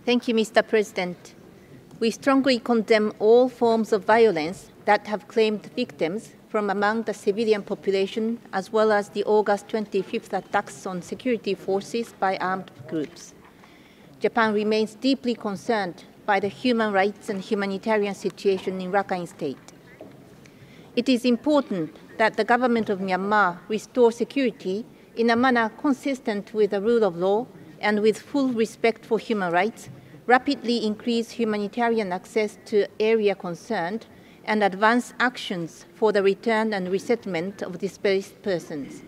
Thank you, Mr. President. We strongly condemn all forms of violence that have claimed victims from among the civilian population, as well as the August 25th attacks on security forces by armed groups. Japan remains deeply concerned by the human rights and humanitarian situation in Rakhine State. It is important that the government of Myanmar restore security in a manner consistent with the rule of law and with full respect for human rights, rapidly increase humanitarian access to area concerned, and advance actions for the return and resettlement of displaced persons.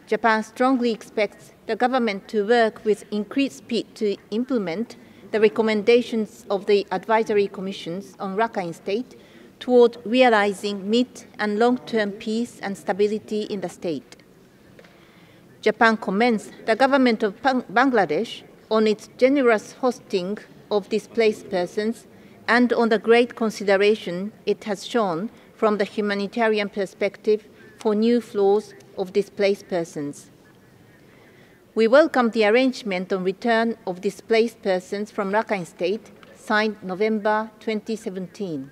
Japan strongly expects the government to work with increased speed to implement the recommendations of the advisory commissions on Rakhine State toward realizing mid- and long-term peace and stability in the state. Japan commends the government of Bangladesh on its generous hosting of displaced persons and on the great consideration it has shown from the humanitarian perspective for new flows of displaced persons. We welcome the arrangement on return of displaced persons from Rakhine State signed November 2017.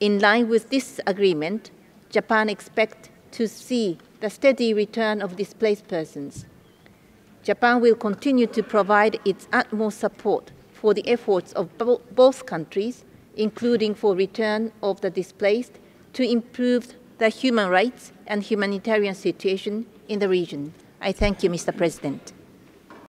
In line with this agreement, Japan expects to see the steady return of displaced persons. Japan will continue to provide its utmost support for the efforts of both countries, including for return of the displaced, to improve the human rights and humanitarian situation in the region. I thank you, Mr. President.